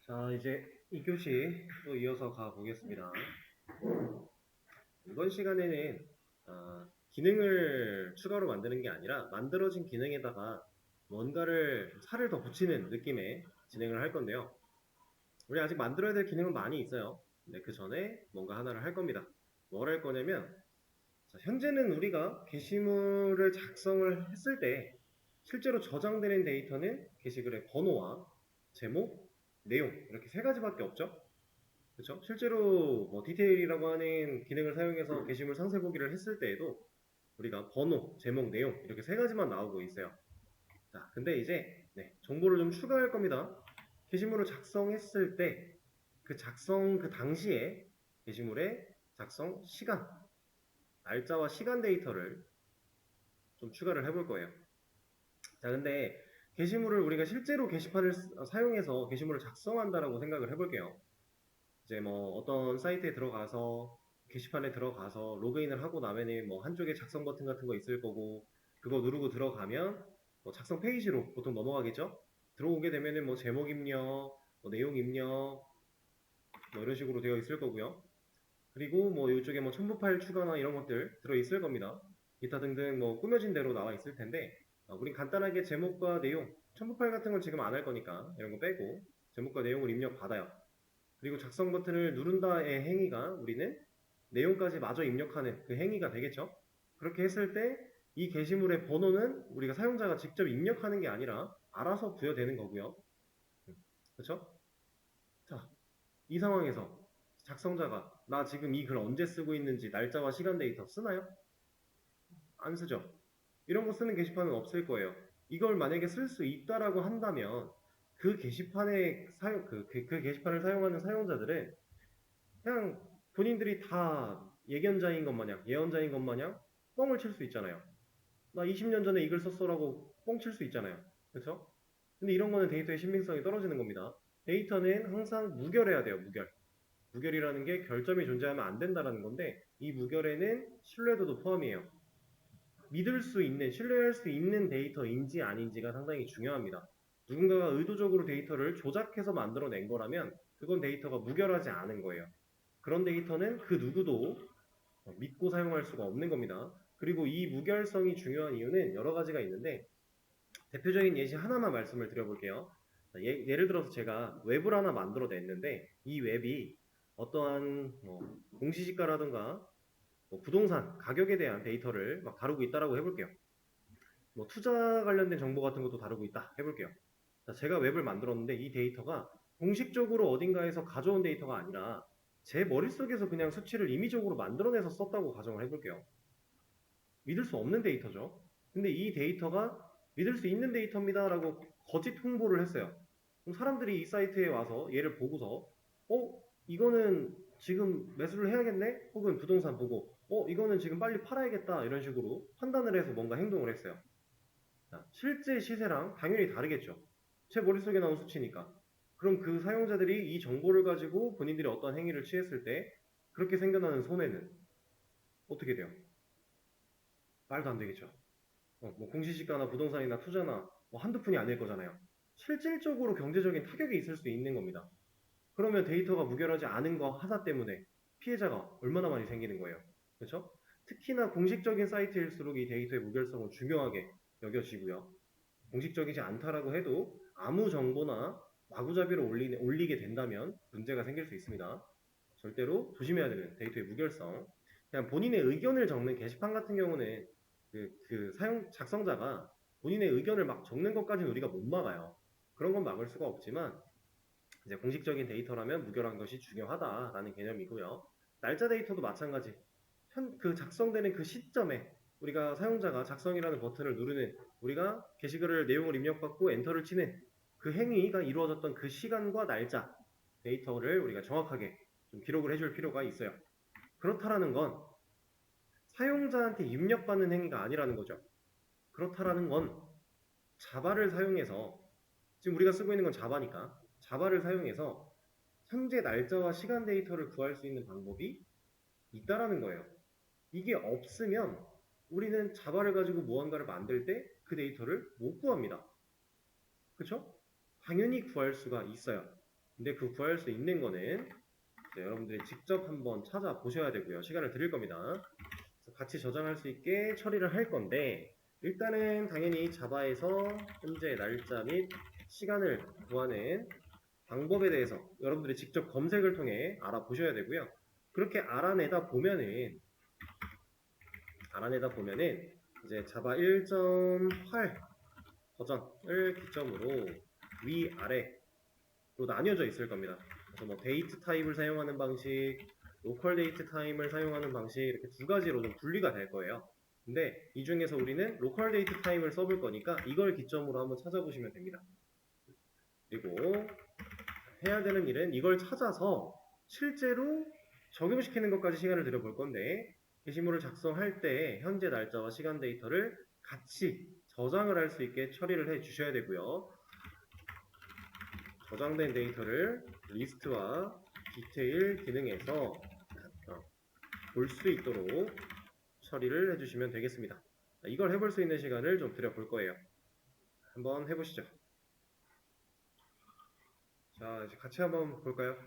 자, 이제 2교시 또 이어서 가보겠습니다. 이번 시간에는 기능을 추가로 만드는 게 아니라 만들어진 기능에다가 뭔가를 살을 더 붙이는 느낌의 진행을 할 건데요. 우리 아직 만들어야 될 기능은 많이 있어요. 근데 그 전에 뭔가 하나를 할 겁니다. 뭘 할 거냐면, 자, 현재는 우리가 게시물을 작성을 했을 때 실제로 저장되는 데이터는 게시글의 번호와 제목, 내용 이렇게 세 가지밖에 없죠. 그렇죠? 실제로 뭐 디테일이라고 하는 기능을 사용해서 게시물 상세 보기를 했을 때에도 우리가 번호, 제목, 내용 이렇게 세 가지만 나오고 있어요. 자, 근데 이제 정보를 좀 추가할 겁니다. 게시물을 작성했을 때 그 작성 그 당시에 게시물의 작성 시간, 날짜와 시간 데이터를 좀 추가를 해볼 거예요. 자, 근데 게시물을 우리가 실제로 게시판을 사용해서 게시물을 작성한다라고 생각을 해볼게요. 이제 뭐 어떤 사이트에 들어가서 게시판에 들어가서 로그인을 하고 나면은 뭐 한쪽에 작성 버튼 같은 거 있을 거고 그거 누르고 들어가면 뭐 작성 페이지로 보통 넘어가겠죠? 들어오게 되면은 뭐 제목 입력, 뭐 내용 입력 뭐 이런 식으로 되어 있을 거고요. 그리고 뭐 이쪽에 뭐 첨부 파일 추가나 이런 것들 들어 있을 겁니다. 기타 등등 뭐 꾸며진 대로 나와 있을 텐데 우린 간단하게 제목과 내용, 첨부 파일 같은 건 지금 안 할 거니까 이런 거 빼고 제목과 내용을 입력 받아요. 그리고 작성 버튼을 누른다의 행위가 우리는 내용까지 마저 입력하는 그 행위가 되겠죠. 그렇게 했을 때 이 게시물의 번호는 우리가 사용자가 직접 입력하는 게 아니라 알아서 부여되는 거고요. 그렇죠? 자, 이 상황에서 작성자가 나 지금 이 글 언제 쓰고 있는지 날짜와 시간 데이터 쓰나요? 안 쓰죠. 이런 거 쓰는 게시판은 없을 거예요. 이걸 만약에 쓸 수 있다라고 한다면 그 게시판의 그 게시판을 사용하는 사용자들은 그냥 본인들이 다 예견자인 것 마냥, 예언자인 것 마냥 뻥을 칠 수 있잖아요. 나 20년 전에 이걸 썼어라고 뻥 칠 수 있잖아요. 그렇죠? 근데 이런 거는 데이터의 신빙성이 떨어지는 겁니다. 데이터는 항상 무결해야 돼요, 무결. 무결이라는 게 결점이 존재하면 안 된다라는 건데 이 무결에는 신뢰도도 포함이에요. 믿을 수 있는, 신뢰할 수 있는 데이터인지 아닌지가 상당히 중요합니다. 누군가가 의도적으로 데이터를 조작해서 만들어낸 거라면 그건 데이터가 무결하지 않은 거예요. 그런 데이터는 그 누구도 믿고 사용할 수가 없는 겁니다. 그리고 이 무결성이 중요한 이유는 여러 가지가 있는데 대표적인 예시 하나만 말씀을 드려볼게요. 예를 들어서 제가 웹을 하나 만들어냈는데 이 웹이 어떠한 공시지가라든가 부동산 가격에 대한 데이터를 막 다루고 있다라고 해볼게요. 뭐 투자 관련된 정보 같은 것도 다루고 있다 해볼게요. 자, 제가 웹을 만들었는데 이 데이터가 공식적으로 어딘가에서 가져온 데이터가 아니라 제 머릿속에서 그냥 수치를 임의적으로 만들어내서 썼다고 가정을 해볼게요. 믿을 수 없는 데이터죠. 근데 이 데이터가 믿을 수 있는 데이터입니다라고 거짓 홍보를 했어요. 그럼 사람들이 이 사이트에 와서 얘를 보고서 이거는 지금 매수를 해야겠네? 혹은 부동산 보고 이거는 지금 빨리 팔아야겠다 이런 식으로 판단을 해서 뭔가 행동을 했어요. 자, 실제 시세랑 당연히 다르겠죠. 제 머릿속에 나온 수치니까. 그럼 그 사용자들이 이 정보를 가지고 본인들이 어떤 행위를 취했을 때 그렇게 생겨나는 손해는 어떻게 돼요? 말도 안 되겠죠. 뭐 공시지가나 부동산이나 투자나 뭐 한두 푼이 아닐 거잖아요. 실질적으로 경제적인 타격이 있을 수 있는 겁니다. 그러면 데이터가 무결하지 않은 거 하나 때문에 피해자가 얼마나 많이 생기는 거예요. 그렇죠? 특히나 공식적인 사이트일수록 이 데이터의 무결성은 중요하게 여겨지고요. 공식적이지 않다라고 해도 아무 정보나 마구잡이로 올리게 된다면 문제가 생길 수 있습니다. 절대로 조심해야 되는 데이터의 무결성. 그냥 본인의 의견을 적는 게시판 같은 경우는 작성자가 본인의 의견을 막 적는 것까지는 우리가 못 막아요. 그런 건 막을 수가 없지만 이제 공식적인 데이터라면 무결한 것이 중요하다라는 개념이고요. 날짜 데이터도 마찬가지. 그 작성되는 그 시점에 우리가 사용자가 작성이라는 버튼을 누르는 우리가 게시글을 내용을 입력받고 엔터를 치는 그 행위가 이루어졌던 그 시간과 날짜 데이터를 우리가 정확하게 좀 기록을 해줄 필요가 있어요. 그렇다라는 건 사용자한테 입력받는 행위가 아니라는 거죠. 그렇다라는 건 자바를 사용해서 지금 우리가 쓰고 있는 건 자바니까 자바를 사용해서 현재 날짜와 시간 데이터를 구할 수 있는 방법이 있다라는 거예요. 이게 없으면 우리는 자바를 가지고 무언가를 만들 때 그 데이터를 못 구합니다. 그렇죠? 당연히 구할 수가 있어요. 근데 그 구할 수 있는 거는 여러분들이 직접 한번 찾아보셔야 되고요. 시간을 드릴 겁니다. 그래서 같이 저장할 수 있게 처리를 할 건데 일단은 당연히 자바에서 현재 날짜 및 시간을 구하는 방법에 대해서 여러분들이 직접 검색을 통해 알아보셔야 되고요. 그렇게 알아내다 보면은 이제 자바 1.8 버전을 기점으로 위아래로 나뉘어져 있을 겁니다. 그래서 뭐 데이트 타입을 사용하는 방식, 로컬 데이트 타임을 사용하는 방식 이렇게 두 가지로 좀 분리가 될 거예요. 근데 이 중에서 우리는 로컬 데이트 타임을 써볼 거니까 이걸 기점으로 한번 찾아보시면 됩니다. 그리고 해야 되는 일은 이걸 찾아서 실제로 적용시키는 것까지 시간을 들여볼 건데 게시물을 작성할 때 현재 날짜와 시간 데이터를 같이 저장을 할 수 있게 처리를 해 주셔야 되고요. 저장된 데이터를 리스트와 디테일 기능에서 볼 수 있도록 처리를 해주시면 되겠습니다. 이걸 해볼 수 있는 시간을 좀 드려볼 거예요. 한번 해보시죠. 자, 이제 같이 한번 볼까요?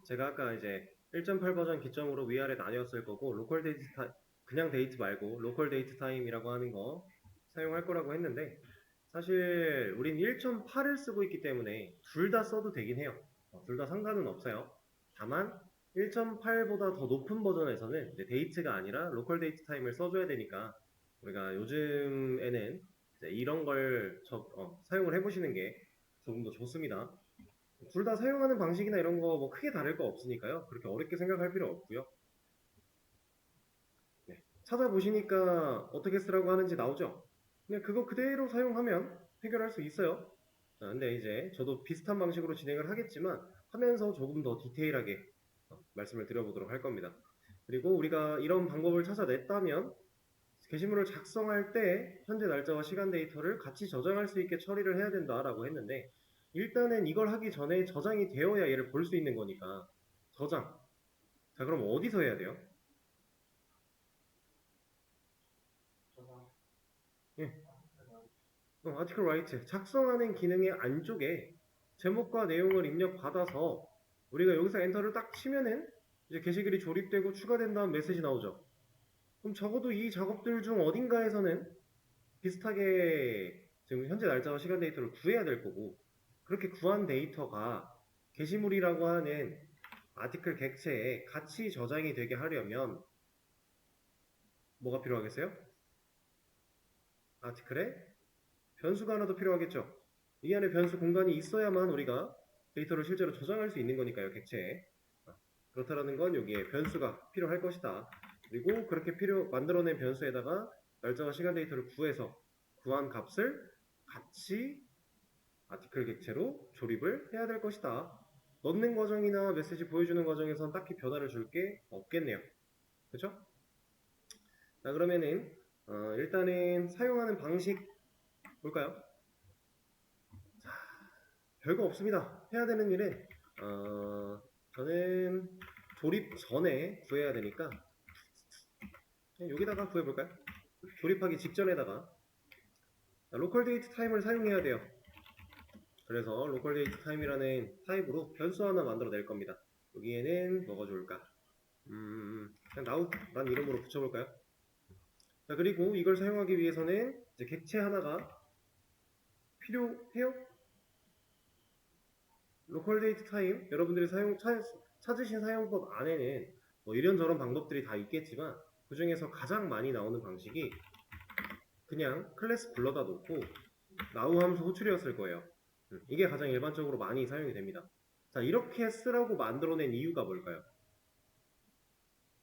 제가 아까 이제 1.8 버전 기점으로 위아래 나뉘었을 거고 로컬 데이트 그냥 데이트 말고 로컬 데이트 타임이라고 하는 거 사용할 거라고 했는데 사실 우린 1.8을 쓰고 있기 때문에 둘 다 써도 되긴 해요. 둘 다 상관은 없어요. 다만 1.8보다 더 높은 버전에서는 이제 데이트가 아니라 로컬 데이트 타임을 써줘야 되니까 우리가 요즘에는 이제 이런 걸 사용을 해보시는 게 조금 더 좋습니다. 둘 다 사용하는 방식이나 이런 거 뭐 크게 다를 거 없으니까요. 그렇게 어렵게 생각할 필요 없고요. 네. 찾아보시니까 어떻게 쓰라고 하는지 나오죠? 그냥 그거 그대로 사용하면 해결할 수 있어요. 근데 이제 저도 비슷한 방식으로 진행을 하겠지만 하면서 조금 더 디테일하게 말씀을 드려보도록 할 겁니다. 그리고 우리가 이런 방법을 찾아냈다면 게시물을 작성할 때 현재 날짜와 시간 데이터를 같이 저장할 수 있게 처리를 해야 된다라고 했는데 일단은 이걸 하기 전에 저장이 되어야 얘를 볼 수 있는 거니까 저장. 자, 그럼 어디서 해야 돼요? 예. 아티클 라이트. 작성하는 기능의 안쪽에 제목과 내용을 입력받아서 우리가 여기서 엔터를 딱 치면은 이제 게시글이 조립되고 추가된 다음 메시지 나오죠. 그럼 적어도 이 작업들 중 어딘가에서는 비슷하게 지금 현재 날짜와 시간 데이터를 구해야 될 거고 그렇게 구한 데이터가 게시물이라고 하는 아티클 객체에 같이 저장이 되게 하려면 뭐가 필요하겠어요? 아티클에 변수가 하나 더 필요하겠죠. 이 안에 변수 공간이 있어야만 우리가 데이터를 실제로 저장할 수 있는 거니까요, 객체에. 그렇다는 건 여기에 변수가 필요할 것이다. 그리고 그렇게 만들어낸 변수에다가 날짜와 시간 데이터를 구해서 구한 값을 같이 아티클 객체로 조립을 해야 될 것이다. 넣는 과정이나 메시지 보여주는 과정에선 딱히 변화를 줄 게 없겠네요. 그렇죠? 자, 그러면은 일단은 사용하는 방식 볼까요? 자, 별거 없습니다. 해야 되는 일은 저는 조립 전에 구해야 되니까 여기다가 구해볼까요? 조립하기 직전에다가 로컬 데이트 타임을 사용해야 돼요. 그래서 로컬 데이트 타임이라는 타입으로 변수 하나 만들어 낼 겁니다. 여기에는 뭐가 좋을까? 그냥 나우란 이름으로 붙여볼까요? 자, 그리고 이걸 사용하기 위해서는 이제 객체 하나가 필요해요. 로컬 데이트 타임 여러분들이 찾으신 사용법 안에는 뭐 이런저런 방법들이 다 있겠지만 그 중에서 가장 많이 나오는 방식이 그냥 클래스 불러다 놓고 now 함수 호출이었을 거예요. 이게 가장 일반적으로 많이 사용이 됩니다. 자, 이렇게 쓰라고 만들어낸 이유가 뭘까요?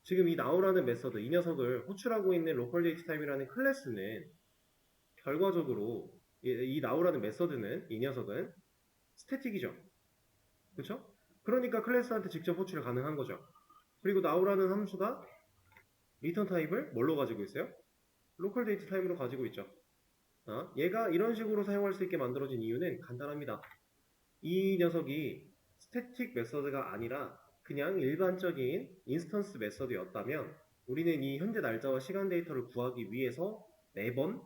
지금 이 now라는 메서드, 이 녀석을 호출하고 있는 local date time이라는 클래스는 결과적으로 이 now라는 메서드는 이 녀석은 스태틱이죠. 그렇죠? 그러니까 클래스한테 직접 호출이 가능한 거죠. 그리고 now라는 함수가 리턴 타입을 뭘로 가지고 있어요? local date time으로 가지고 있죠. 얘가 이런 식으로 사용할 수 있게 만들어진 이유는 간단합니다. 이 녀석이 스태틱 메서드가 아니라 그냥 일반적인 인스턴스 메서드였다면 우리는 이 현재 날짜와 시간 데이터를 구하기 위해서 매번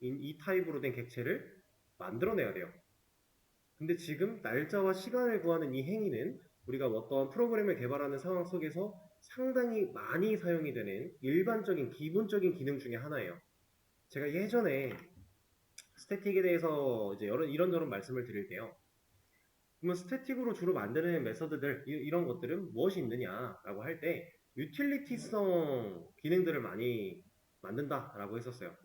이 타입으로 된 객체를 만들어내야 돼요. 근데 지금 날짜와 시간을 구하는 이 행위는 우리가 어떤 프로그램을 개발하는 상황 속에서 상당히 많이 사용이 되는 일반적인 기본적인 기능 중에 하나예요. 제가 예전에 스태틱에 대해서 이제 이런저런 말씀을 드릴게요. 그러면 스태틱으로 주로 만드는 메서드들 이런 것들은 무엇이 있느냐라고 할 때 유틸리티성 기능들을 많이 만든다라고 했었어요.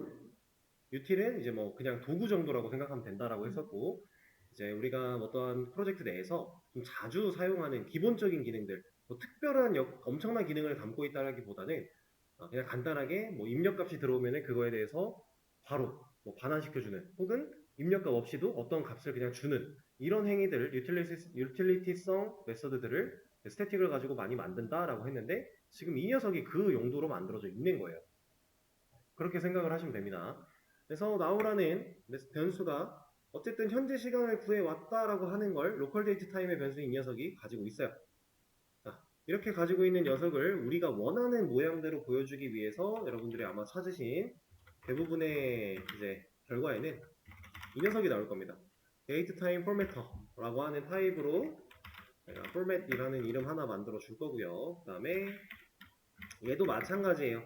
유틸은 이제 뭐 그냥 도구 정도라고 생각하면 된다라고 했었고, 이제 우리가 어떠한 프로젝트 내에서 좀 자주 사용하는 기본적인 기능들, 뭐 특별한 엄청난 기능을 담고 있다라기보다는 그냥 간단하게 뭐 입력값이 들어오면은 그거에 대해서 바로 뭐 반환시켜주는, 혹은 입력값 없이도 어떤 값을 그냥 주는 이런 행위들을 유틸리티성 메서드들을 스태틱을 가지고 많이 만든다라고 했는데, 지금 이 녀석이 그 용도로 만들어져 있는 거예요. 그렇게 생각을 하시면 됩니다. 그래서 now라는 변수가 어쨌든 현재 시간을 구해왔다라고 하는 걸 로컬 데이트 타임의 변수인 이 녀석이 가지고 있어요. 자, 이렇게 가지고 있는 녀석을 우리가 원하는 모양대로 보여주기 위해서 여러분들이 아마 찾으신 대부분의 이제 결과에는 이 녀석이 나올 겁니다. 데이트 타임 포매터라고 하는 타입으로 제가 포맷이라는 이름 하나 만들어 줄 거고요. 그 다음에 얘도 마찬가지예요.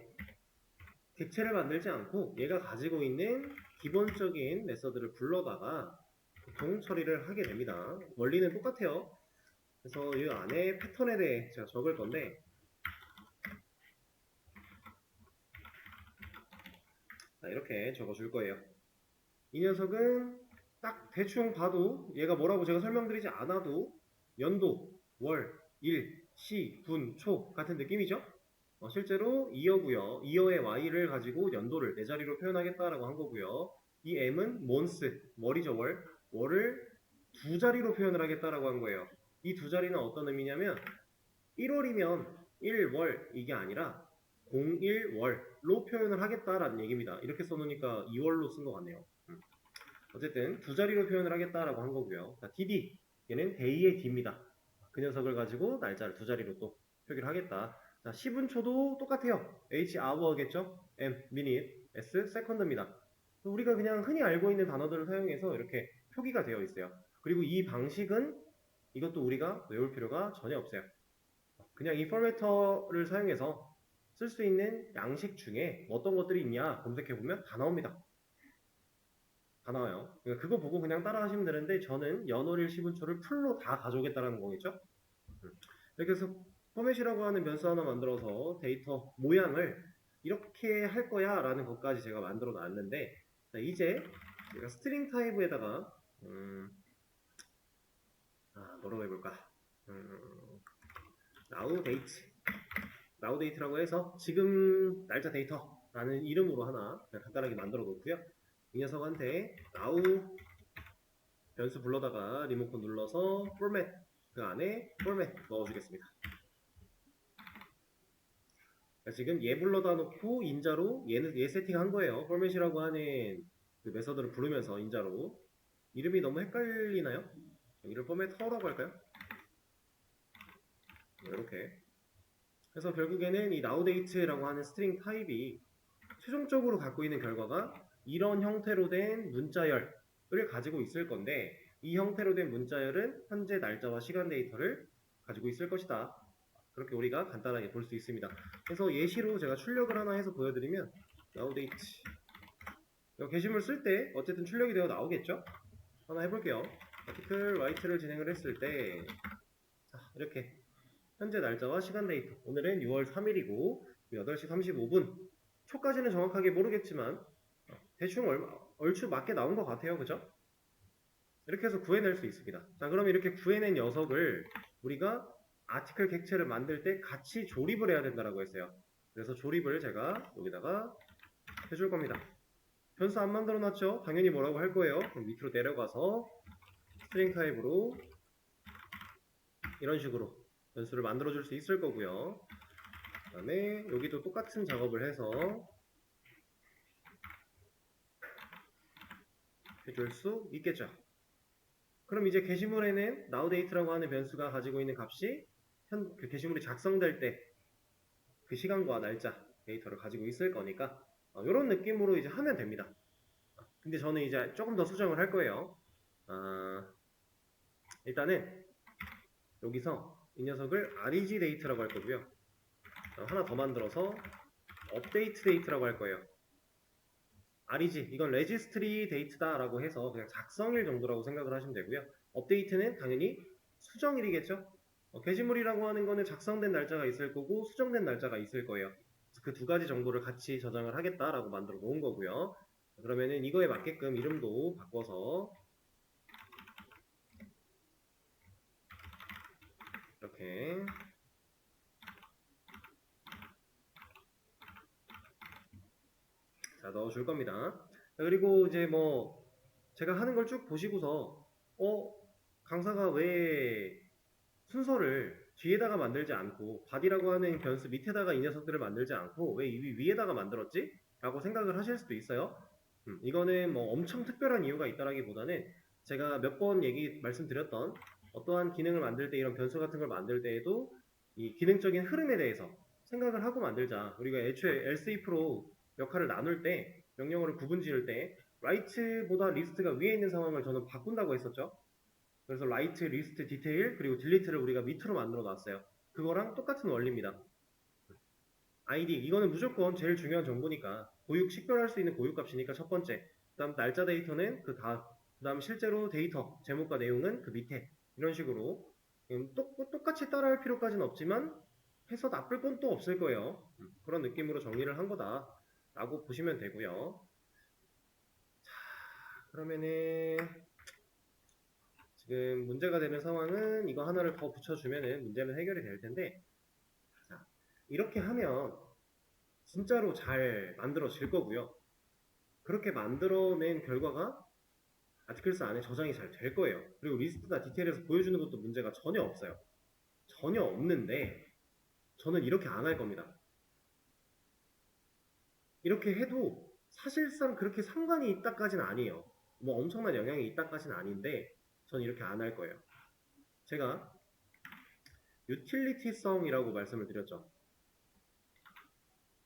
객체를 만들지 않고 얘가 가지고 있는 기본적인 메서드를 불러다가 보통 처리를 하게 됩니다. 원리는 똑같아요. 그래서 이 안에 패턴에 대해 제가 적을 건데, 이렇게 적어 줄 거예요. 이 녀석은 딱 대충 봐도 얘가 뭐라고 제가 설명드리지 않아도 연도, 월, 일, 시, 분, 초 같은 느낌이죠? 실제로 이어고요. 이어의 y를 가지고 연도를 네 자리로 표현하겠다라고 한 거고요. 이 m은 month, 월이죠, 월. 월을 두 자리로 표현을 하겠다라고 한 거예요. 이 두 자리는 어떤 의미냐면 1월이면 1월 이게 아니라 01월로 표현을 하겠다라는 얘기입니다. 이렇게 써놓으니까 2월로 쓴 것 같네요. 어쨌든 두 자리로 표현을 하겠다라고 한 거고요. 자, DD 얘는 day의 D입니다. 그 녀석을 가지고 날짜를 두 자리로 또 표기를 하겠다. 자, 10분초도 똑같아요. H hour겠죠? M minute, S second입니다. 우리가 그냥 흔히 알고 있는 단어들을 사용해서 이렇게 표기가 되어 있어요. 그리고 이 방식은 이것도 우리가 외울 필요가 전혀 없어요. 그냥 이 포매터를 사용해서 쓸 수 있는 양식 중에 어떤 것들이 있냐 검색해보면 다 나옵니다. 다 나와요. 그러니까 그거 보고 그냥 따라 하시면 되는데, 저는 연월일 시분초를 풀로 다 가져오겠다는 거겠죠? 이렇게 해서 포맷이라고 하는 변수 하나 만들어서 데이터 모양을 이렇게 할 거야 라는 것까지 제가 만들어 놨는데, 이제 제가 스트링 타입에다가 뭐라고 해볼까? now date라고 해서 지금 날짜 데이터라는 이름으로 하나 간단하게 만들어 놓고요. 이 녀석한테 now 변수 불러다가 리모컨 눌러서 format, 그 안에 format 넣어주겠습니다. 지금 얘 불러다 놓고 인자로 얘 세팅한 거예요. format이라고 하는 그 메서드를 부르면서 인자로. 이름이 너무 헷갈리나요? 여기를 format라고 할까요? 이렇게 그래서 결국에는 이 nowdate라고 하는 스트링 타입이 최종적으로 갖고 있는 결과가 이런 형태로 된 문자열을 가지고 있을 건데, 이 형태로 된 문자열은 현재 날짜와 시간 데이터를 가지고 있을 것이다. 그렇게 우리가 간단하게 볼 수 있습니다. 그래서 예시로 제가 출력을 하나 해서 보여드리면 nowdate 게시물 쓸 때 어쨌든 출력이 되어 나오겠죠? 하나 해볼게요. article write를 진행을 했을 때 이렇게 현재 날짜와 시간 데이터, 오늘은 6월 3일이고 8시 35분 초까지는 정확하게 모르겠지만 대충 얼추 맞게 나온 것 같아요. 그죠? 이렇게 해서 구해낼 수 있습니다. 자, 그럼 이렇게 구해낸 녀석을 우리가 아티클 객체를 만들 때 같이 조립을 해야 된다고 했어요. 그래서 조립을 제가 여기다가 해줄 겁니다. 변수 안 만들어 놨죠? 당연히 뭐라고 할 거예요. 그럼 밑으로 내려가서 스트링 타입으로 이런 식으로 변수를 만들어 줄 수 있을 거고요. 그 다음에 여기도 똑같은 작업을 해서 해줄 수 있겠죠. 그럼 이제 게시물에는 nowdate라고 하는 변수가 가지고 있는 값이 그 게시물이 작성될 때 그 시간과 날짜 데이터를 가지고 있을 거니까 이런 느낌으로 이제 하면 됩니다. 근데 저는 이제 조금 더 수정을 할 거예요. 일단은 여기서 이 녀석을 reg date라고 할 거고요. 하나 더 만들어서 update date라고 할 거예요. reg 이건 registry date다 라고 해서 그냥 작성일 정도라고 생각을 하시면 되고요. 업데이트는 당연히 수정일이겠죠. 게시물이라고 하는 거는 작성된 날짜가 있을 거고 수정된 날짜가 있을 거예요. 그 두 가지 정보를 같이 저장을 하겠다라고 만들어 놓은 거고요. 그러면은 이거에 맞게끔 이름도 바꿔서 이렇게 자 넣어줄 겁니다. 그리고 이제 뭐 제가 하는 걸 쭉 보시고서 강사가 왜 순서를 뒤에다가 만들지 않고 body라고 하는 변수 밑에다가 이 녀석들을 만들지 않고 왜 위에다가 만들었지? 라고 생각을 하실 수도 있어요. 이거는 뭐 엄청 특별한 이유가 있다라기보다는 제가 몇 번 말씀드렸던 어떠한 기능을 만들 때 이런 변수 같은 걸 만들 때에도 이 기능적인 흐름에 대해서 생각을 하고 만들자. 우리가 애초에 else if로 역할을 나눌 때 명령어를 구분 지을 때 write보다 리스트가 위에 있는 상황을 저는 바꾼다고 했었죠. 그래서 write, list, detail 그리고 delete를 우리가 밑으로 만들어 놨어요. 그거랑 똑같은 원리입니다. id 이거는 무조건 제일 중요한 정보니까 식별할 수 있는 고유값이니까 첫 번째. 그다음 날짜 데이터는 그다음 실제로 데이터 제목과 내용은 그 밑에 이런 식으로 똑같이 따라할 필요까지는 없지만 해서 나쁠 건 또 없을 거예요. 그런 느낌으로 정리를 한 거다라고 보시면 되고요. 자, 그러면은 지금 문제가 되는 상황은 이거 하나를 더 붙여주면은 문제는 해결이 될 텐데, 자, 이렇게 하면 진짜로 잘 만들어질 거고요. 그렇게 만들어낸 결과가 아티클스 안에 저장이 잘 될 거예요. 그리고 리스트나 디테일에서 보여주는 것도 문제가 전혀 없어요. 전혀 없는데 저는 이렇게 안 할 겁니다. 이렇게 해도 사실상 그렇게 상관이 있다까지는 아니에요. 뭐 엄청난 영향이 있다까지는 아닌데 저는 이렇게 안 할 거예요. 제가 유틸리티성이라고 말씀을 드렸죠.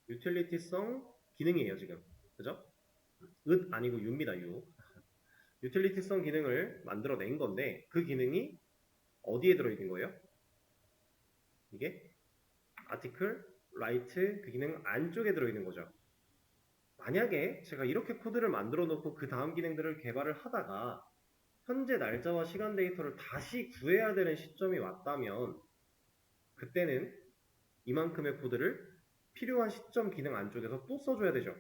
유틸리티성 기능이에요 지금. 그죠? 읒 아니고 유입니다. 유. 유틸리티성 기능을 만들어낸 건데 그 기능이 어디에 들어있는 거예요? 이게 article, write 그 기능 안쪽에 들어있는 거죠. 만약에 제가 이렇게 코드를 만들어 놓고 그 다음 기능들을 개발을 하다가 현재 날짜와 시간 데이터를 다시 구해야 되는 시점이 왔다면 그때는 이만큼의 코드를 필요한 시점 기능 안쪽에서 또 써줘야 되죠.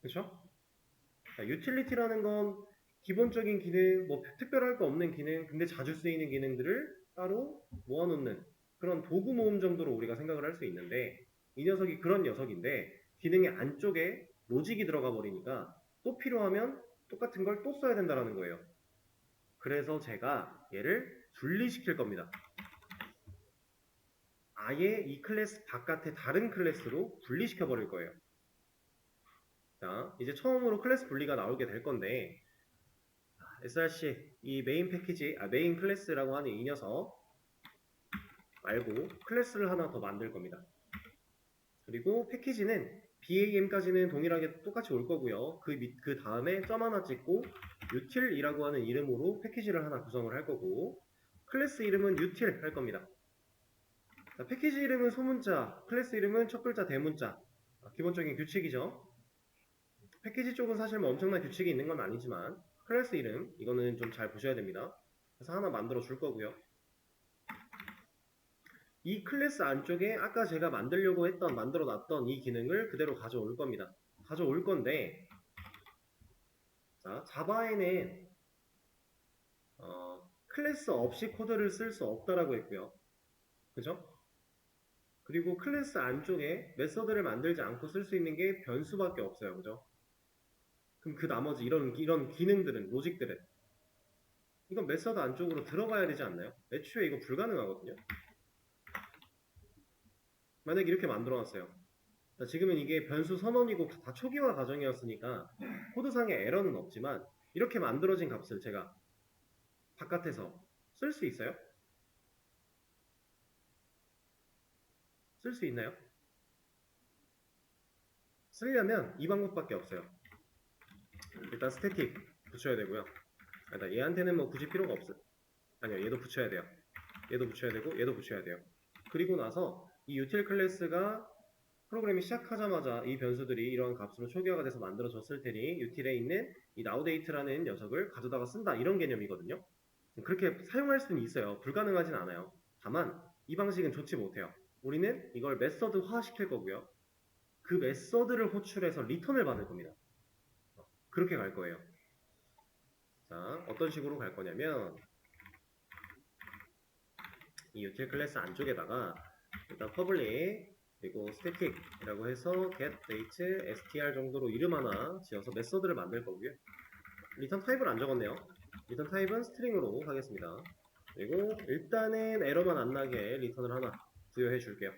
그렇죠? 유틸리티라는 건 기본적인 기능, 뭐 특별할 거 없는 기능, 근데 자주 쓰이는 기능들을 따로 모아놓는 그런 도구 모음 정도로 우리가 생각을 할 수 있는데 이 녀석이 그런 녀석인데 기능의 안쪽에 로직이 들어가 버리니까 또 필요하면 똑같은 걸 또 써야 된다는 거예요. 그래서 제가 얘를 분리시킬 겁니다. 아예 이 클래스 바깥에 다른 클래스로 분리시켜 버릴 거예요. 자, 이제 처음으로 클래스 분리가 나오게 될 건데 src 이 메인 패키지, 메인 클래스라고 하는 이 녀석 말고 클래스를 하나 더 만들 겁니다. 그리고 패키지는 BAM까지는 동일하게 똑같이 올 거고요. 그 다음에 점 하나 찍고 util이라고 하는 이름으로 패키지를 하나 구성을 할 거고 클래스 이름은 util 할 겁니다. 자, 패키지 이름은 소문자, 클래스 이름은 첫 글자 대문자. 기본적인 규칙이죠. 패키지 쪽은 사실 뭐 엄청난 규칙이 있는 건 아니지만 클래스 이름 이거는 좀 잘 보셔야 됩니다. 그래서 하나 만들어 줄 거고요. 이 클래스 안쪽에 아까 제가 만들어 놨던 이 기능을 그대로 가져올 겁니다. 가져올 건데 자, 자바에는 클래스 없이 코드를 쓸 수 없다라고 했고요. 그죠? 그리고 클래스 안쪽에 메서드를 만들지 않고 쓸 수 있는 게 변수밖에 없어요. 그죠? 그럼 그 나머지 이런 기능들은, 로직들은 이건 메서드 안쪽으로 들어가야 되지 않나요? 애초에 이거 불가능하거든요. 만약에 이렇게 만들어놨어요. 지금은 이게 변수 선언이고 다 초기화 과정이었으니까 코드상의 에러는 없지만 이렇게 만들어진 값을 제가 바깥에서 쓸 수 있어요? 쓸 수 있나요? 쓰려면 이 방법밖에 없어요. 일단 스태틱 붙여야 되고요. 일단 얘한테는 뭐 굳이 필요가 없어요. 아니요, 얘도 붙여야 돼요. 얘도 붙여야 되고 얘도 붙여야 돼요. 그리고 나서 이 util 클래스가 프로그램이 시작하자마자 이 변수들이 이런 값으로 초기화가 돼서 만들어졌을 테니 util에 있는 이 nowDate라는 녀석을 가져다가 쓴다, 이런 개념이거든요. 그렇게 사용할 수는 있어요. 불가능하진 않아요. 다만 이 방식은 좋지 못해요. 우리는 이걸 메서드화 시킬 거고요. 그 메서드를 호출해서 리턴을 받을 겁니다. 그렇게 갈 거예요. 자, 어떤 식으로 갈 거냐면 이 util 클래스 안쪽에다가 일단 public 그리고 static이라고 해서 get date str 정도로 이름 하나 지어서 메서드를 만들 거고요. 리턴 타입을 안 적었네요. 리턴 타입은 스트링으로 하겠습니다. 그리고 일단은 에러만 안 나게 리턴을 하나 부여해 줄게요.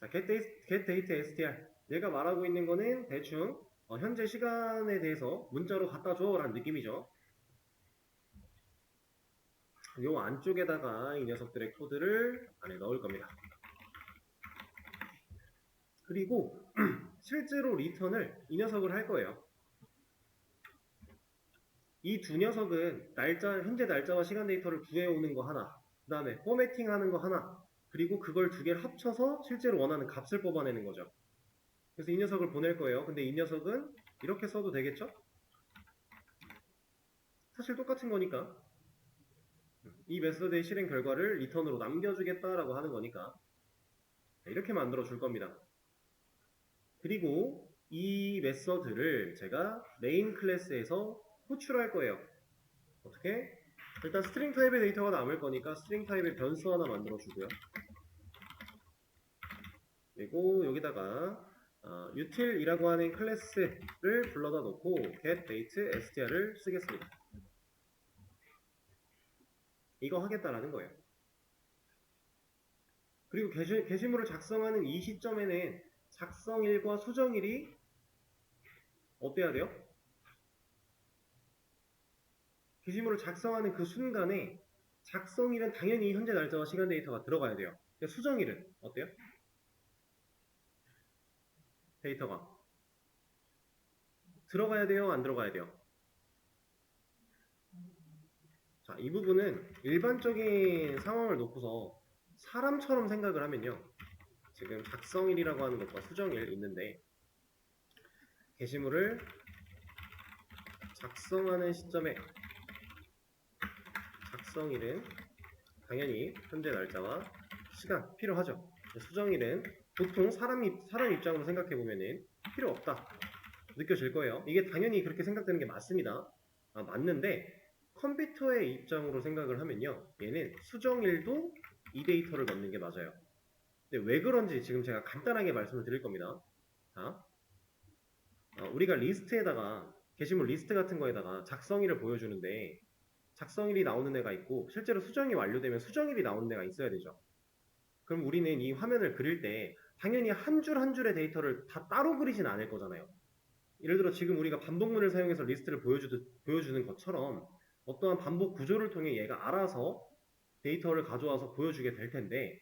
자, get date str. 얘가 말하고 있는 거는 대충 현재 시간에 대해서 문자로 갖다 줘 라는 느낌이죠. 요 안쪽에다가 이 녀석들의 코드를 안에 넣을 겁니다. 그리고 실제로 리턴을 이 녀석을 할 거예요. 이 두 녀석은 현재 날짜와 시간 데이터를 구해오는 거 하나, 그 다음에 포매팅 하는 거 하나, 그리고 그걸 두 개를 합쳐서 실제로 원하는 값을 뽑아내는 거죠. 그래서 이 녀석을 보낼 거예요. 근데 이 녀석은 이렇게 써도 되겠죠? 사실 똑같은 거니까. 이 메서드의 실행 결과를 리턴으로 남겨주겠다라고 하는 거니까 이렇게 만들어 줄 겁니다. 그리고 이 메서드를 제가 메인 클래스에서 호출할 거예요. 어떻게? 일단 스트링 타입의 데이터가 남을 거니까 스트링 타입의 변수 하나 만들어 주고요. 그리고 여기다가 util이라고 하는 클래스를 불러다 놓고 get date str을 쓰겠습니다. 이거 하겠다라는 거예요. 그리고 게시물을 작성하는 이 시점에는 작성일과 수정일이 어때야 돼요? 게시물을 작성하는 그 순간에 작성일은 당연히 현재 날짜와 시간 데이터가 들어가야 돼요. 수정일은 어때요? 데이터가 들어가야 돼요? 안 들어가야 돼요? 자, 이 부분은 일반적인 상황을 놓고서 사람처럼 생각을 하면요. 지금 작성일이라고 하는 것과 수정일 있는데 게시물을 작성하는 시점에 작성일은 당연히 현재 날짜와 시간 필요하죠. 수정일은 보통 사람 입장으로 생각해보면 필요 없다 느껴질 거예요. 이게 당연히 그렇게 생각되는 게 맞습니다. 맞는데 컴퓨터의 입장으로 생각을 하면요, 얘는 수정일도 이 데이터를 넣는 게 맞아요. 근데 왜 그런지 지금 제가 간단하게 말씀을 드릴 겁니다. 자, 우리가 리스트에다가 게시물 리스트 같은 거에다가 작성일을 보여주는데 작성일이 나오는 애가 있고 실제로 수정이 완료되면 수정일이 나오는 애가 있어야 되죠. 그럼 우리는 이 화면을 그릴 때 당연히 한 줄 한 줄의 데이터를 다 따로 그리진 않을 거잖아요. 예를 들어 지금 우리가 반복문을 사용해서 리스트를 보여주는 것처럼 어떠한 반복 구조를 통해 얘가 알아서 데이터를 가져와서 보여주게 될 텐데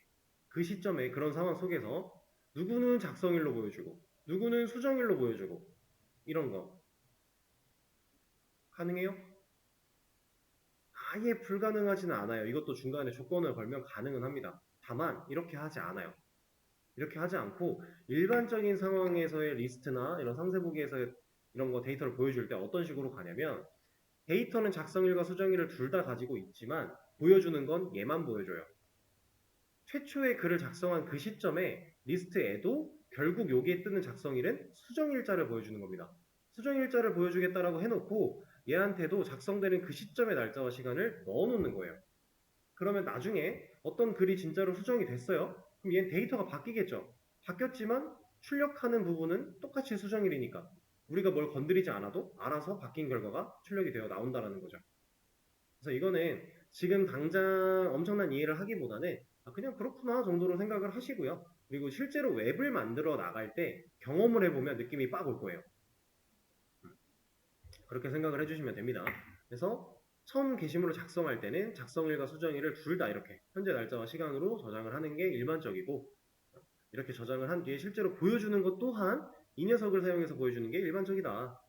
그 시점에 그런 상황 속에서 누구는 작성일로 보여주고 누구는 수정일로 보여주고 이런 거 가능해요? 아예 불가능하지는 않아요. 이것도 중간에 조건을 걸면 가능은 합니다. 다만 이렇게 하지 않아요. 이렇게 하지 않고 일반적인 상황에서의 리스트나 이런 상세보기에서 이런 거 데이터를 보여줄 때 어떤 식으로 가냐면 데이터는 작성일과 수정일을 둘 다 가지고 있지만 보여주는 건 얘만 보여줘요. 최초의 글을 작성한 그 시점에 리스트에도 결국 여기에 뜨는 작성일은 수정일자를 보여주는 겁니다. 수정일자를 보여주겠다라고 해놓고 얘한테도 작성되는 그 시점의 날짜와 시간을 넣어놓는 거예요. 그러면 나중에 어떤 글이 진짜로 수정이 됐어요. 그럼 얘는 데이터가 바뀌겠죠. 바뀌었지만 출력하는 부분은 똑같이 수정일이니까 우리가 뭘 건드리지 않아도 알아서 바뀐 결과가 출력이 되어 나온다는 거죠. 그래서 이거는 지금 당장 엄청난 이해를 하기보다는 그냥 그렇구나 정도로 생각을 하시고요. 그리고 실제로 웹을 만들어 나갈 때 경험을 해보면 느낌이 빡 올 거예요. 그렇게 생각을 해주시면 됩니다. 그래서 처음 게시물을 작성할 때는 작성일과 수정일을 둘 다 이렇게 현재 날짜와 시간으로 저장을 하는 게 일반적이고 이렇게 저장을 한 뒤에 실제로 보여주는 것 또한 이 녀석을 사용해서 보여주는 게 일반적이다.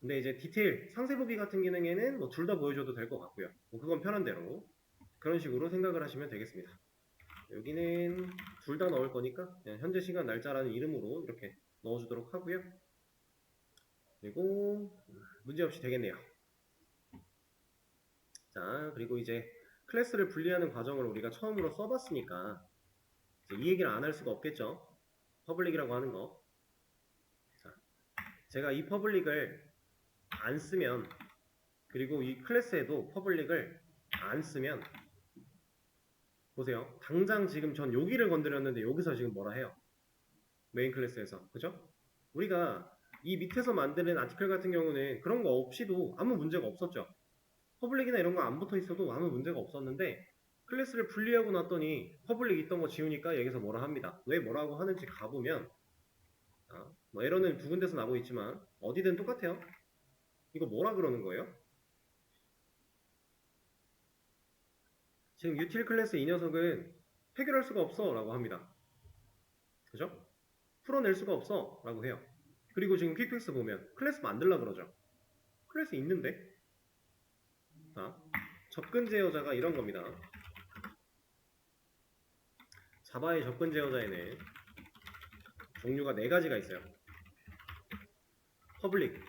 근데 이제 디테일, 상세 보기 같은 기능에는 뭐 둘 다 보여줘도 될 것 같고요. 뭐 그건 편한 대로 그런 식으로 생각을 하시면 되겠습니다. 여기는 둘 다 넣을 거니까 그냥 현재 시간 날짜라는 이름으로 이렇게 넣어주도록 하고요. 그리고 문제없이 되겠네요. 자, 그리고 이제 클래스를 분리하는 과정을 우리가 처음으로 써봤으니까 이 얘기를 안 할 수가 없겠죠. 퍼블릭이라고 하는 거. 자, 제가 이 퍼블릭을 안 쓰면, 그리고 이 클래스에도 퍼블릭을 안 쓰면, 보세요. 당장 지금 전 여기를 건드렸는데 여기서 지금 뭐라 해요? 메인 클래스에서. 그죠? 우리가 이 밑에서 만드는 아티클 같은 경우는 그런 거 없이도 아무 문제가 없었죠. 퍼블릭이나 이런 거 안 붙어 있어도 아무 문제가 없었는데 클래스를 분리하고 났더니 퍼블릭 있던 거 지우니까 여기서 뭐라 합니다. 왜 뭐라고 하는지 가보면 뭐 에러는 두 군데서 나고 있지만 어디든 똑같아요. 이거 뭐라 그러는 거예요? 지금 util 클래스 이 녀석은 해결할 수가 없어 라고 합니다. 그죠? 풀어낼 수가 없어 라고 해요. 그리고 지금 퀵픽스 보면 클래스 만들라 그러죠. 클래스 있는데 자, 접근 제어자가 이런 겁니다. 자바의 접근 제어자에는 종류가 4가지가 있어요. 퍼블릭,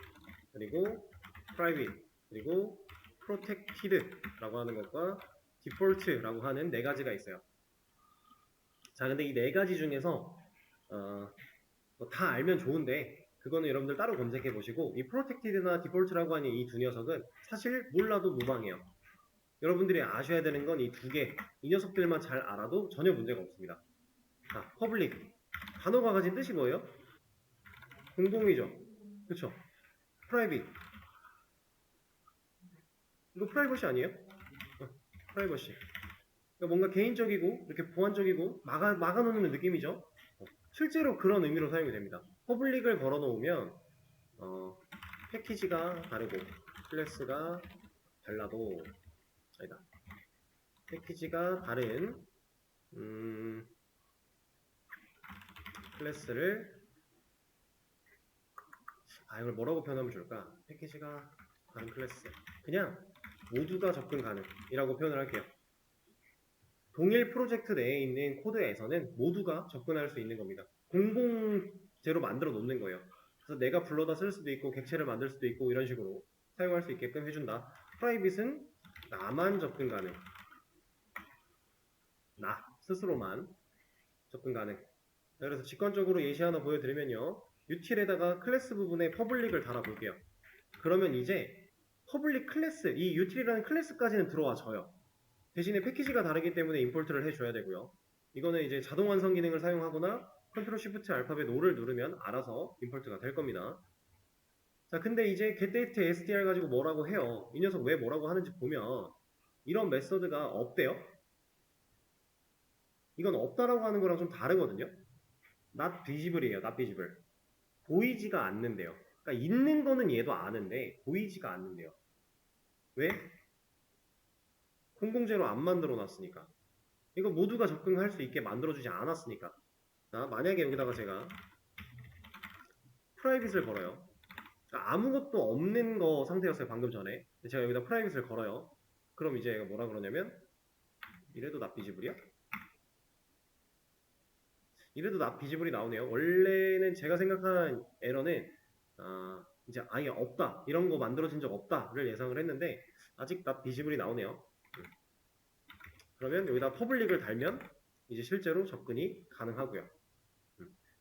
그리고 프라이빗, 그리고 프로텍티드라고 하는 것과 디폴트라고 하는 4가지가 있어요. 자, 근데 이 4가지 중에서 뭐다 알면 좋은데 그거는 여러분들 따로 검색해 보시고 이 프로텍티드나 디폴트라고 하는 이 두 녀석은 사실 몰라도 무방해요. 여러분들이 아셔야 되는 건 이 두 개, 이 녀석들만 잘 알아도 전혀 문제가 없습니다. 자, 퍼블릭. 단어가 가진 뜻이 뭐예요? 공공이죠. 그쵸? 프라이빗. 이거 프라이버시 아니에요? 프라이버시. 그러니까 뭔가 개인적이고 이렇게 보안적이고 막아놓는 느낌이죠. 실제로 그런 의미로 사용이 됩니다. 퍼블릭을 걸어놓으면 패키지가 다르고 클래스가 달라도 아니다. 패키지가 다른 클래스를 이걸 뭐라고 표현하면 좋을까? 패키지가 다른 클래스 그냥 모두가 접근 가능이라고 표현을 할게요. 동일 프로젝트 내에 있는 코드에서는 모두가 접근할 수 있는 겁니다. 공공재로 만들어 놓는 거예요. 그래서 내가 불러다 쓸 수도 있고 객체를 만들 수도 있고 이런 식으로 사용할 수 있게끔 해준다. 프라이빗은 나만 접근 가능. 나 스스로만 접근 가능. 그래서 직관적으로 예시 하나 보여드리면요. util에다가 클래스 부분에 퍼블릭을 달아볼게요. 그러면 이제 퍼블릭 클래스, 이 util이라는 클래스까지는 들어와줘요. 대신에 패키지가 다르기 때문에 임포트를 해줘야 되고요. 이거는 이제 자동 완성 기능을 사용하거나 컨트롤 시프트 알파벳 O를 누르면 알아서 임포트가 될 겁니다. 자, 근데 이제 getDate str 가지고 뭐라고 해요? 이 녀석 왜 뭐라고 하는지 보면 이런 메서드가 없대요. 이건 없다라고 하는 거랑 좀 다르거든요. not visible이에요. not visible. 보이지가 않는데요. 그러니까 있는 거는 얘도 아는데 보이지가 않는데요. 왜? 공공재로 안 만들어 놨으니까. 이거 모두가 접근할 수 있게 만들어주지 않았으니까. 자, 만약에 여기다가 제가 프라이빗을 걸어요. 그러니까 아무것도 없는 거 상태였어요. 방금 전에. 제가 여기다 프라이빗을 걸어요. 그럼 이제 얘가 뭐라 그러냐면 이래도 not visible이야? 이래도 not visible이 나오네요. 원래는 제가 생각한 에러는 이제 아예 없다. 이런 거 만들어진 적 없다를 예상을 했는데 아직 not visible이 나오네요. 그러면 여기다 퍼블릭을 달면 이제 실제로 접근이 가능하고요.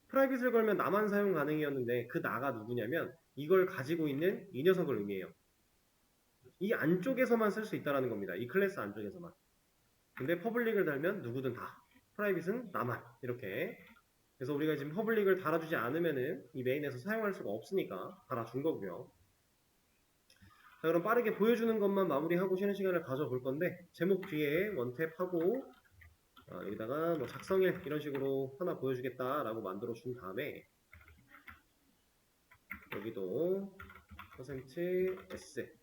프라이빗을 걸면 나만 사용 가능이었는데 그 나가 누구냐면 이걸 가지고 있는 이 녀석을 의미해요. 이 안쪽에서만 쓸 수 있다는 겁니다. 이 클래스 안쪽에서만. 근데 퍼블릭을 달면 누구든 다. 프라이빗은 나만. 이렇게. 그래서 우리가 지금 퍼블릭을 달아주지 않으면은 이 메인에서 사용할 수가 없으니까 달아준 거고요. 자, 그럼 빠르게 보여주는 것만 마무리하고 쉬는 시간을 가져볼 건데 제목 뒤에 원탭하고 여기다가 뭐 작성일 이런 식으로 하나 보여주겠다라고 만들어 준 다음에 여기도 %s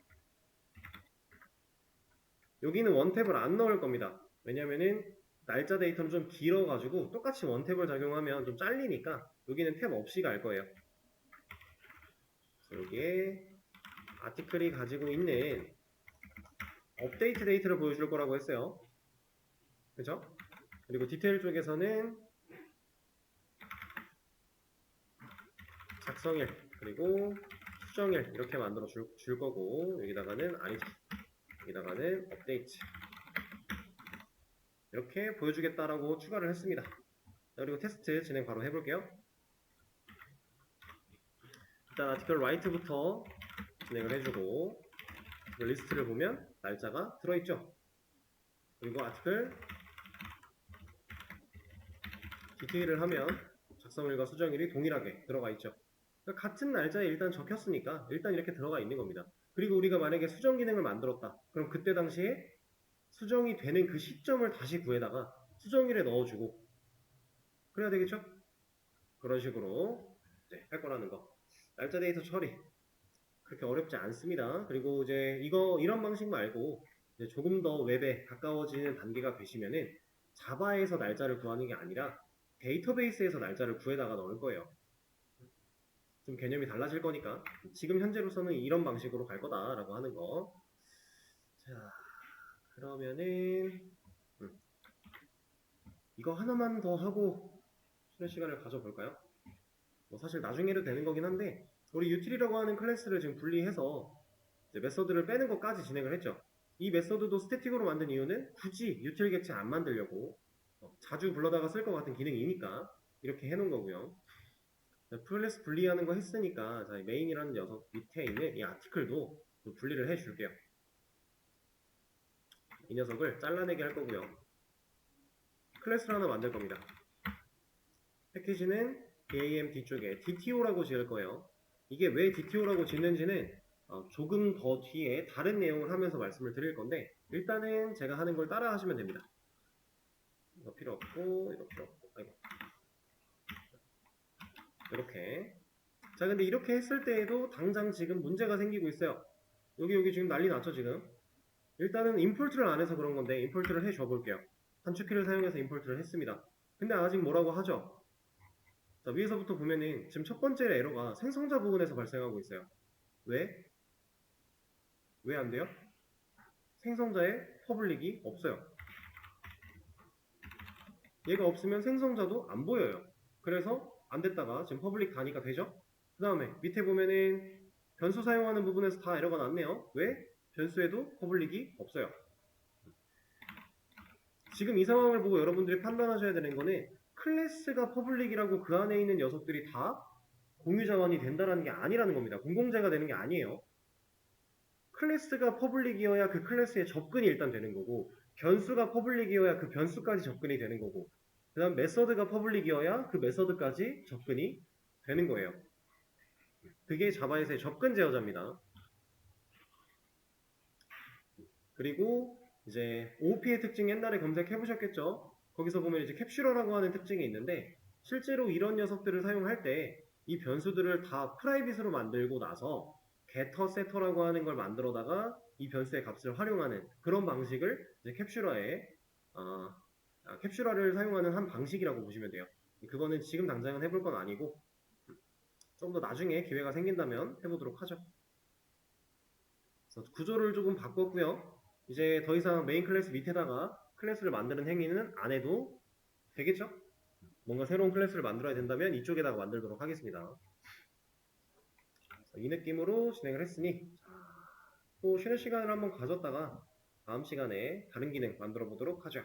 여기는 원탭을 안 넣을 겁니다. 왜냐면은 날짜 데이터는 좀 길어가지고 똑같이 원탭을 작용하면 좀 잘리니까 여기는 탭 없이 갈 거예요. 그래서 여기에 아티클이 가지고 있는 업데이트 데이터를 보여줄 거라고 했어요. 그죠? 그리고 디테일 쪽에서는 작성일 그리고 수정일 이렇게 만들어 줄 거고, 여기다가는 아니죠, 여기다가는 업데이트 이렇게 보여주겠다라고 추가를 했습니다. 그리고 테스트 진행 바로 해볼게요. 일단 아티클 라이트부터 진행을 해주고, 리스트를 보면 날짜가 들어있죠. 그리고 아티클 디테일을 하면 작성일과 수정일이 동일하게 들어가 있죠. 그러니까 같은 날짜에 일단 적혔으니까 일단 이렇게 들어가 있는 겁니다. 그리고 우리가 만약에 수정 기능을 만들었다. 그럼 그때 당시에 수정이 되는 그 시점을 다시 구해다가 수정일에 넣어주고 그래야 되겠죠? 그런 식으로 이제 할 거라는 거. 날짜 데이터 처리 그렇게 어렵지 않습니다. 그리고 이제 이런 방식 말고 이제 조금 더 웹에 가까워지는 단계가 되시면은 자바에서 날짜를 구하는 게 아니라 데이터베이스에서 날짜를 구해다가 넣을 거예요. 좀 개념이 달라질 거니까 지금 현재로서는 이런 방식으로 갈 거다라고 하는 거. 자, 그러면은 이거 하나만 더 하고 쉬는 시간을 가져볼까요? 뭐 사실 나중에 해도 되는 거긴 한데, 우리 util이라고 하는 클래스를 지금 분리해서 이제 메서드를 빼는 것까지 진행을 했죠. 이 메서드도 스태틱으로 만든 이유는 굳이 util 객체 안 만들려고, 자주 불러다가 쓸 것 같은 기능이니까 이렇게 해놓은 거고요. 클래스 분리하는 거 했으니까 자, 메인이라는 녀석 밑에 있는 이 아티클도 분리를 해줄게요. 이 녀석을 잘라내게 할 거고요. 클래스를 하나 만들 겁니다. 패키지는 BAM 뒤쪽에 DTO라고 지을 거예요. 이게 왜 DTO라고 짓는지는 조금 더 뒤에 다른 내용을 하면서 말씀을 드릴 건데, 일단은 제가 하는 걸 따라 하시면 됩니다. 이거 필요 없고 이거 필요 없고, 아이고. 이렇게. 자, 근데 이렇게 했을 때에도 당장 지금 문제가 생기고 있어요. 여기 지금 난리 났죠 지금. 일단은 임포트를 안 해서 그런 건데 임포트를 해줘 볼게요. 한축키를 사용해서 임포트를 했습니다. 근데 아직 뭐라고 하죠? 자, 위에서부터 보면은 지금 첫 번째 에러가 생성자 부분에서 발생하고 있어요. 왜? 왜 안 돼요? 생성자의 퍼블릭이 없어요. 얘가 없으면 생성자도 안 보여요. 그래서 안 됐다가 지금 퍼블릭 다니까 되죠? 그 다음에 밑에 보면은 변수 사용하는 부분에서 다 에러가 났네요. 왜? 변수에도 퍼블릭이 없어요. 지금 이 상황을 보고 여러분들이 판단하셔야 되는 거는 클래스가 퍼블릭이라고 그 안에 있는 녀석들이 다 공유 자원이 된다는 게 아니라는 겁니다. 공공재가 되는 게 아니에요. 클래스가 퍼블릭이어야 그 클래스에 접근이 일단 되는 거고, 변수가 퍼블릭이어야 그 변수까지 접근이 되는 거고, 그 다음 메서드가 퍼블릭이어야 그 메서드까지 접근이 되는 거예요. 그게 자바에서의 접근 제어자입니다. 그리고 이제 OOP의 특징 옛날에 검색해 보셨겠죠? 거기서 보면 이제 캡슐러라고 하는 특징이 있는데, 실제로 이런 녀석들을 사용할 때 이 변수들을 다 프라이빗으로 만들고 나서 getter, setter라고 하는 걸 만들어다가 이 변수의 값을 활용하는 그런 방식을 이제 캡슐러를 사용하는 한 방식이라고 보시면 돼요. 그거는 지금 당장은 해볼 건 아니고 좀 더 나중에 기회가 생긴다면 해보도록 하죠. 그래서 구조를 조금 바꿨고요. 이제 더 이상 메인 클래스 밑에다가 클래스를 만드는 행위는 안 해도 되겠죠? 뭔가 새로운 클래스를 만들어야 된다면 이쪽에다가 만들도록 하겠습니다. 이 느낌으로 진행을 했으니 또 쉬는 시간을 한번 가졌다가 다음 시간에 다른 기능 만들어 보도록 하죠.